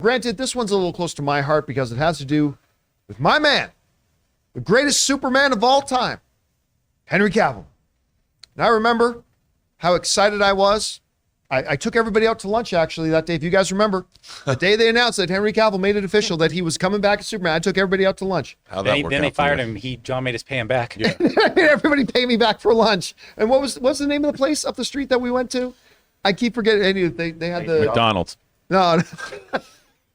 Granted, this one's a little close to my heart because it has to do with my man, the greatest Superman of all time, Henry Cavill. And I remember how excited I was. I took everybody out to lunch, actually, that day. If you guys remember, the day they announced that Henry Cavill made it official that he was coming back as Superman, I took everybody out to lunch. Then they fired him. John made us pay him back. Yeah. Everybody paid me back for lunch. And what's the name of the place up the street that we went to? I keep forgetting. They had the McDonald's. No,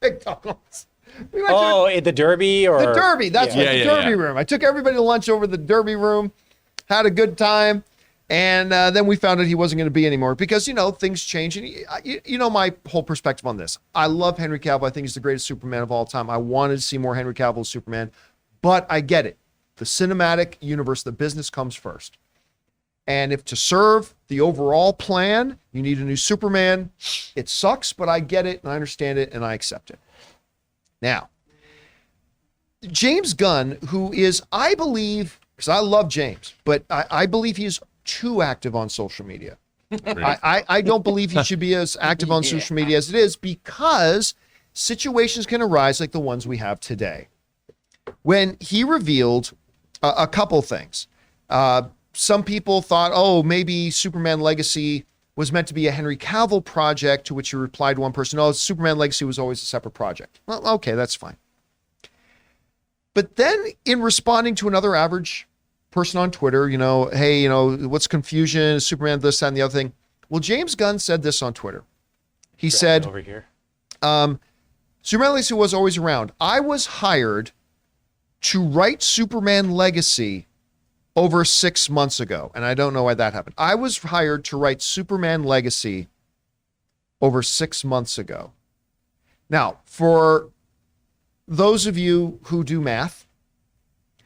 McDonald's. We went to the Derby or the Derby. That's the Derby room. I took everybody to lunch over the Derby room, had a good time. And then we found out he wasn't going to be anymore because, things change. And you know my whole perspective on this. I love Henry Cavill. I think he's the greatest Superman of all time. I wanted to see more Henry Cavill as Superman. But I get it. The cinematic universe, the business comes first. And if to serve the overall plan, you need a new Superman, it sucks, but I get it and I understand it and I accept it. Now, James Gunn, who is, I believe, because I love James, but I believe he is too active on social media. I don't believe he should be as active on social media as it is because situations can arise like the ones we have today. When he revealed a couple things, some people thought, maybe Superman Legacy was meant to be a Henry Cavill project, to which he replied to one person, Superman Legacy was always a separate project. Well, okay, that's fine. But then in responding to another average person on Twitter, hey, what's confusion? Superman, this, that, and the other thing. Well, James Gunn said this on Twitter. He said, over here. Superman Legacy was always around. I was hired to write Superman Legacy over 6 months ago. And I don't know why that happened. I was hired to write Superman Legacy over 6 months ago. Now, for those of you who do math,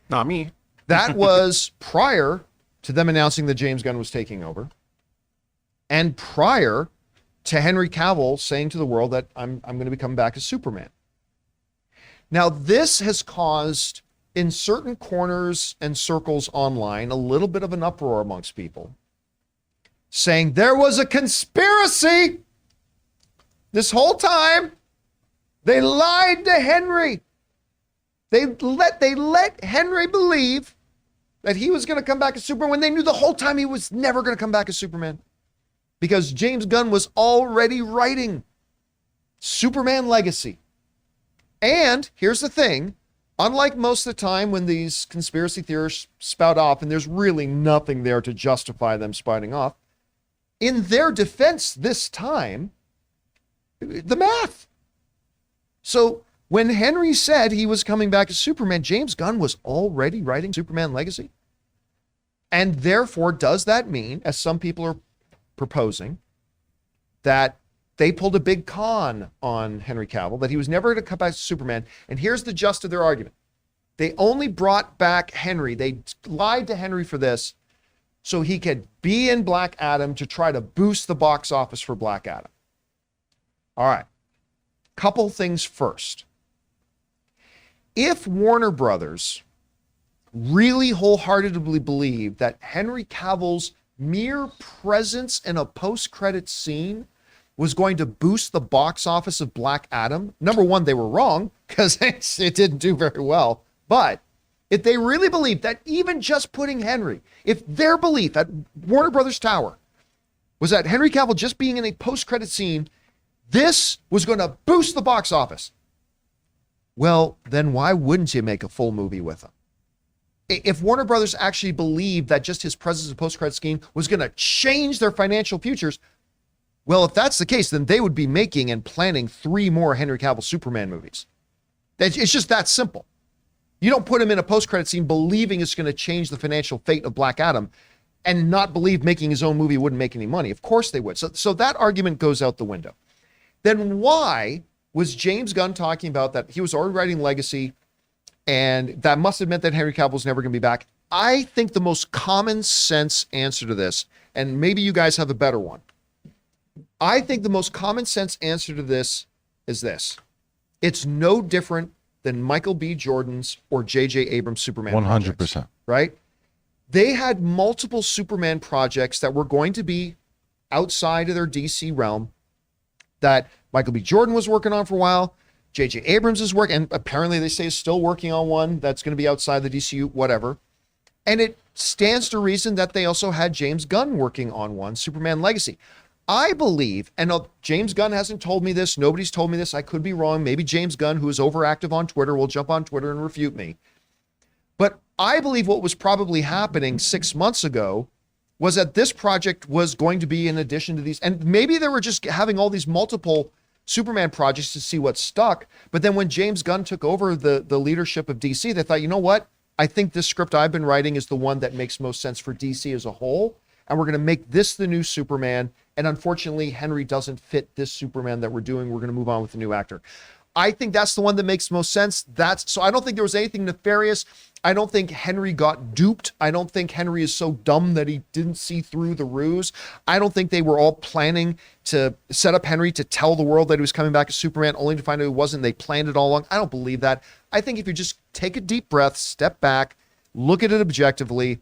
not me. That was prior to them announcing that James Gunn was taking over, and prior to Henry Cavill saying to the world that I'm going to be coming back as Superman. Now, this has caused, in certain corners and circles online, a little bit of an uproar amongst people, saying there was a conspiracy this whole time. They lied to Henry. They let Henry believe that he was going to come back as Superman when they knew the whole time he was never going to come back as Superman. Because James Gunn was already writing Superman Legacy. And here's the thing, unlike most of the time when these conspiracy theorists spout off and there's really nothing there to justify them spouting off, in their defense this time, the math. So when Henry said he was coming back as Superman, James Gunn was already writing Superman Legacy. And therefore, does that mean, as some people are proposing, that they pulled a big con on Henry Cavill, that he was never going to come back as Superman? And here's the gist of their argument. They only brought back Henry. They lied to Henry for this so he could be in Black Adam to try to boost the box office for Black Adam. All right. Couple things first. If Warner Brothers really wholeheartedly believed that Henry Cavill's mere presence in a post-credit scene was going to boost the box office of Black Adam, number one, they were wrong because it didn't do very well. But if they really believed that even just putting Henry, if their belief at Warner Brothers Tower was that Henry Cavill just being in a post-credit scene, this was going to boost the box office, well, then why wouldn't you make a full movie with him? If Warner Brothers actually believed that just his presence in post-credit scene was going to change their financial futures, well, if that's the case, then they would be making and planning 3 more Henry Cavill Superman movies. It's just that simple. You don't put him in a post-credit scene believing it's going to change the financial fate of Black Adam and not believe making his own movie wouldn't make any money. Of course they would. So that argument goes out the window. Then why was James Gunn talking about that he was already writing Legacy and that must have meant that Henry Cavill was never going to be back? I think the most common sense answer to this, and maybe you guys have a better one. I think the most common sense answer to this is this. It's no different than Michael B. Jordan's or J.J. Abrams' Superman 100%. projects, right? They had multiple Superman projects that were going to be outside of their DC realm that Michael B. Jordan was working on for a while, J.J. Abrams is working, and apparently they say is still working on one that's going to be outside the DCU, whatever. And it stands to reason that they also had James Gunn working on one, Superman Legacy. I believe, and James Gunn hasn't told me this, nobody's told me this, I could be wrong. Maybe James Gunn, who is overactive on Twitter, will jump on Twitter and refute me. But I believe what was probably happening 6 months ago was that this project was going to be in addition to these, and maybe they were just having all these multiple Superman projects to see what stuck. But then when James Gunn took over the leadership of DC, they thought, you know what? I think this script I've been writing is the one that makes most sense for DC as a whole. And we're going to make this the new Superman. And unfortunately, Henry doesn't fit this Superman that we're doing. We're going to move on with a new actor. I think that's the one that makes most sense. So I don't think there was anything nefarious. I don't think Henry got duped. I don't think Henry is so dumb that he didn't see through the ruse. I don't think they were all planning to set up Henry to tell the world that he was coming back as Superman, only to find out he wasn't. They planned it all along. I don't believe that. I think if you just take a deep breath, step back, look at it objectively,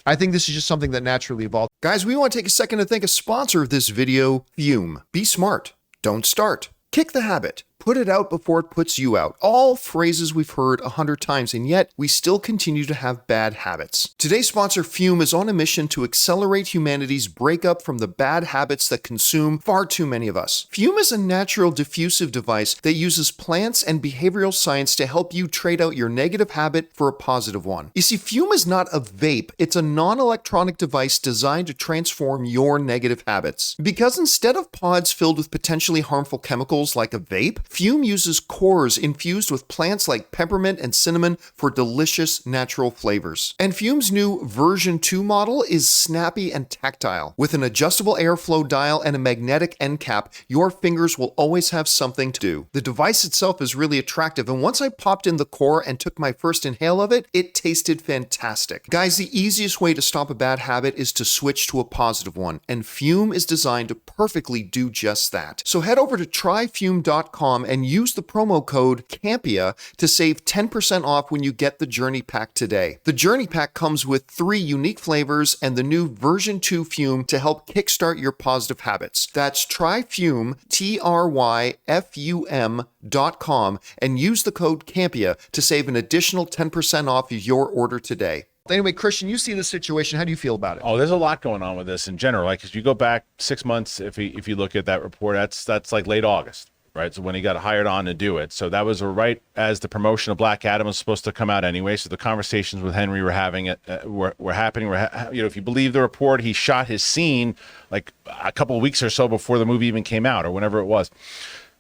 I think this is just something that naturally evolved. Guys, we want to take a second to thank a sponsor of this video, Fume. Be smart. Don't start. Kick the habit. Put it out before it puts you out. All phrases we've heard 100 times, and yet we still continue to have bad habits. Today's sponsor, Fume, is on a mission to accelerate humanity's breakup from the bad habits that consume far too many of us. Fume is a natural diffusive device that uses plants and behavioral science to help you trade out your negative habit for a positive one. You see, Fume is not a vape. It's a non-electronic device designed to transform your negative habits. Because instead of pods filled with potentially harmful chemicals like a vape, Fume uses cores infused with plants like peppermint and cinnamon for delicious natural flavors. And Fume's new version 2 model is snappy and tactile. With an adjustable airflow dial and a magnetic end cap, your fingers will always have something to do. The device itself is really attractive, and once I popped in the core and took my first inhale of it, it tasted fantastic. Guys, the easiest way to stop a bad habit is to switch to a positive one, and Fume is designed to perfectly do just that. So head over to tryfume.com and use the promo code Campea to save 10% off when you get the Journey Pack today. The Journey Pack comes with 3 unique flavors and the new version 2 Fume to help kickstart your positive habits. That's tryfume, tryfum.com, and use the code Campea to save an additional 10% off your order today. Anyway, Christian, you see the situation. How do you feel about it? Oh, there's a lot going on with this in general. Like, if you go back 6 months, if you look at that report, that's like late August. Right, so when he got hired on to do it. So that was right as the promotion of Black Adam was supposed to come out anyway. So the conversations with Henry were happening. If you believe the report, he shot his scene like a couple of weeks or so before the movie even came out, or whenever it was.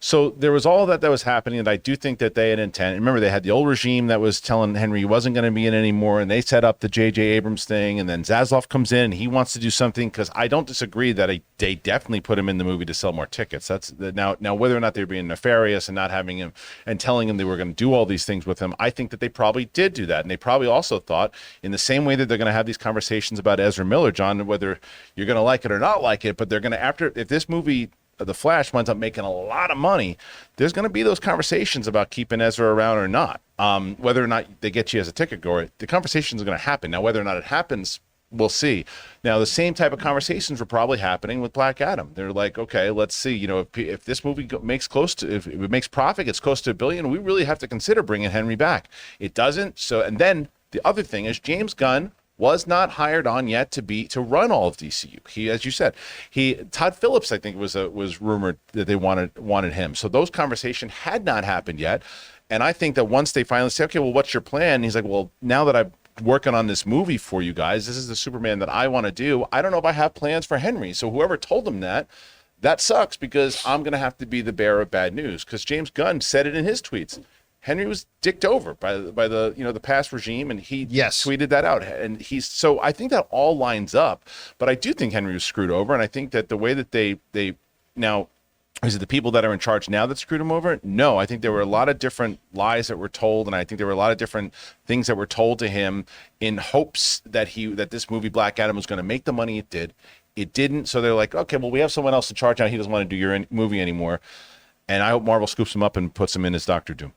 So there was all that was happening, and I do think that they had intent. Remember, they had the old regime that was telling Henry he wasn't going to be in anymore, and they set up the J.J. Abrams thing, and then Zaslav comes in, and he wants to do something, because I don't disagree that they definitely put him in the movie to sell more tickets. Now whether or not they're being nefarious and not having him and telling him they were going to do all these things with him, I think that they probably did do that, and they probably also thought, in the same way that they're going to have these conversations about Ezra Miller, John, whether you're going to like it or not like it, but they're going to, if this movie The Flash winds up making a lot of money, there's going to be those conversations about keeping Ezra around or not. Whether or not they get you as a ticket goer, the conversations are going to happen. Now, whether or not it happens, we'll see. Now, the same type of conversations were probably happening with Black Adam. They're like, okay, let's see. If this movie makes if it makes profit, it's close to $1 billion, we really have to consider bringing Henry back. It doesn't. So, and then the other thing is James Gunn was not hired on yet to run all of DCU. He, as you said, Todd Phillips, I think, was rumored that they wanted him. So those conversations had not happened yet. And I think that once they finally say, okay, well, what's your plan? And he's like, well, now that I'm working on this movie for you guys, this is the Superman that I want to do. I don't know if I have plans for Henry. So whoever told him that sucks, because I'm going to have to be the bearer of bad news. Because James Gunn said it in his tweets. Henry was dicked over by the past regime, and he tweeted that out. And so I think that all lines up, but I do think Henry was screwed over, and I think that the way that they now, is it the people that are in charge now that screwed him over? No, I think there were a lot of different lies that were told, and I think there were a lot of different things that were told to him in hopes that this movie Black Adam was going to make the money it did. It didn't, so they're like, okay, well, we have someone else in charge now. He doesn't want to do your movie anymore, and I hope Marvel scoops him up and puts him in as Dr. Doom.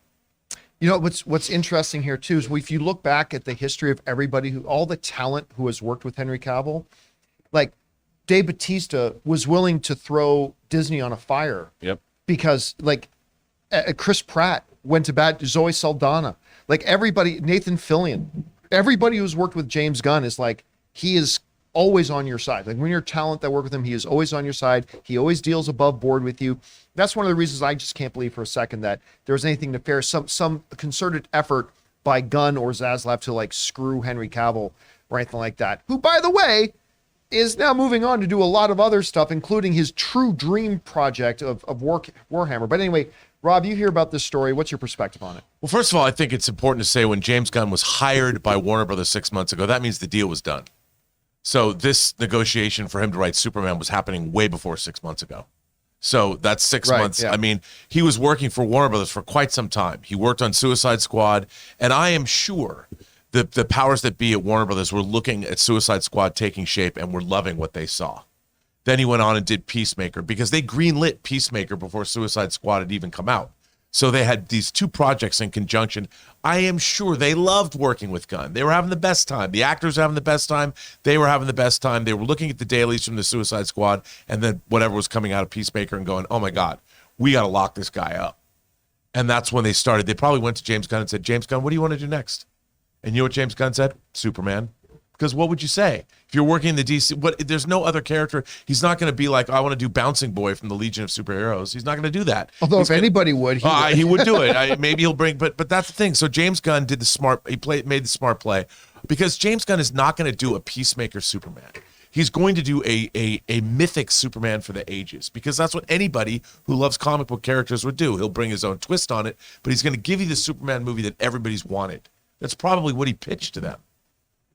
You know, what's interesting here too is if you look back at the history of everybody all the talent who has worked with Henry Cavill, like Dave Bautista was willing to throw Disney on a fire. Yep. Because like Chris Pratt went to bat. Zoe Saldana, like everybody, Nathan Fillion, everybody who's worked with James Gunn is like, he is always on your side. Like when you're talent that work with him, he is always on your side. He always deals above board with you. That's one of the reasons I just can't believe for a second that there was anything nefarious, some concerted effort by Gunn or Zaslav to like screw Henry Cavill or anything like that. Who, by the way, is now moving on to do a lot of other stuff, including his true dream project of Warhammer. But anyway, Rob, you hear about this story. What's your perspective on it? Well, first of all, I think it's important to say when James Gunn was hired by Warner Brothers 6 months ago, that means the deal was done. So this negotiation for him to write Superman was happening way before 6 months ago. So that's 6 months. Yeah. I mean, he was working for Warner Brothers for quite some time. He worked on Suicide Squad, and I am sure the powers that be at Warner Brothers were looking at Suicide Squad taking shape and were loving what they saw. Then he went on and did Peacemaker because they greenlit Peacemaker before Suicide Squad had even come out. So they had these two projects in conjunction. I am sure they loved working with Gunn. They were having the best time. The actors were having the best time. They were having the best time. They were looking at the dailies from the Suicide Squad and then whatever was coming out of Peacemaker and going, oh my God, we got to lock this guy up. And that's when they started. They probably went to James Gunn and said, James Gunn, what do you want to do next? And you know what James Gunn said? Superman. Because what would you say? If you're working in the DC, there's no other character. He's not going to be like, I want to do Bouncing Boy from the Legion of Superheroes. He's not going to do that. Although if anybody would, he would do it. Maybe he'll bring, but that's the thing. So James Gunn did made the smart play because James Gunn is not going to do a Peacemaker Superman. He's going to do a mythic Superman for the ages because that's what anybody who loves comic book characters would do. He'll bring his own twist on it, but he's going to give you the Superman movie that everybody's wanted. That's probably what he pitched to them.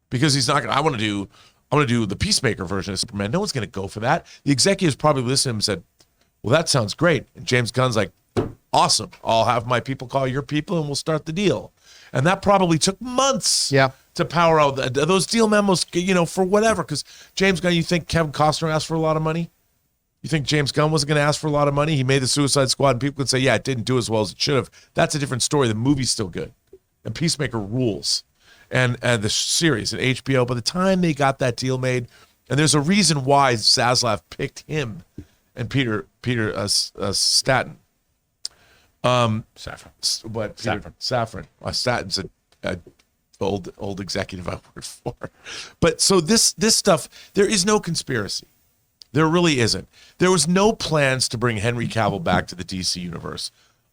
Because he's not going to, I want to do the Peacemaker version of Superman. No one's going to go for that. The executives probably listened to him and said, well, that sounds great. And James Gunn's like, awesome. I'll have my people call your people and we'll start the deal. And that probably took months to power out those deal memos, for whatever. Because James Gunn, you think Kevin Costner asked for a lot of money? You think James Gunn wasn't going to ask for a lot of money? He made the Suicide Squad and people could say, yeah, it didn't do as well as it should have. That's a different story. The movie's still good. And Peacemaker rules. And the series at HBO, by the time they got that deal made, and there's a reason why Zaslav picked him and Peter Staten. Safran. Staten's a old executive I worked for. But so this stuff, there is no conspiracy. There really isn't. There was no plans to bring Henry Cavill back to the DC universe.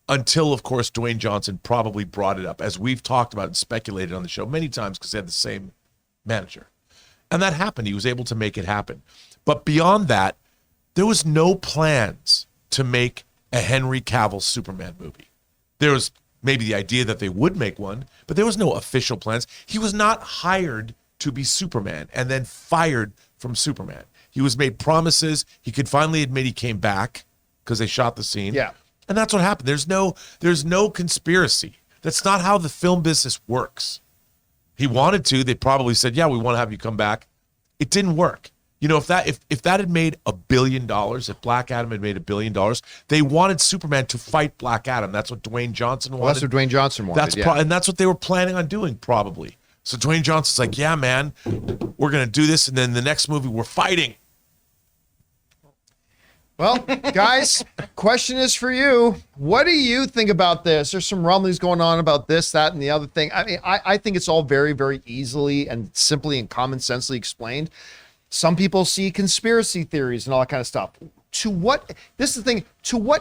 Until, of course, Dwayne Johnson probably brought it up, as we've talked about and speculated on the show many times because they had the same manager. And that happened. He was able to make it happen. But beyond that, there was no plans to make a Henry Cavill Superman movie. There was maybe the idea that they would make one, but there was no official plans. He was not hired to be Superman and then fired from Superman. He was made promises. He could finally admit he came back because they shot the scene. Yeah. And that's what happened. There's no conspiracy. That's not how the film business works. He wanted to. They probably said, yeah, we want to have you come back. It didn't work. If that had made $1 billion, if Black Adam had made $1 billion, they wanted Superman to fight Black Adam. That's what Dwayne Johnson wanted. Well, that's what Dwayne Johnson wanted. And that's what they were planning on doing, probably. So Dwayne Johnson's like, yeah, man, we're going to do this. And then the next movie, we're fighting. Well, guys, question is for you. What do you think about this? There's some rumblings going on about this, that, and the other thing. I mean, I think it's all very, very easily and simply and common sensely explained. Some people see conspiracy theories and all that kind of stuff. This is the thing,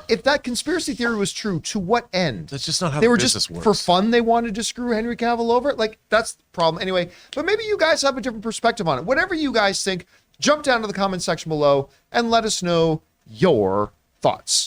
if that conspiracy theory was true, to what end? That's just not how they the were business just works. For fun, they wanted to screw Henry Cavill over. Like, that's the problem. Anyway, but maybe you guys have a different perspective on it. Whatever you guys think, jump down to the comment section below and let us know your thoughts.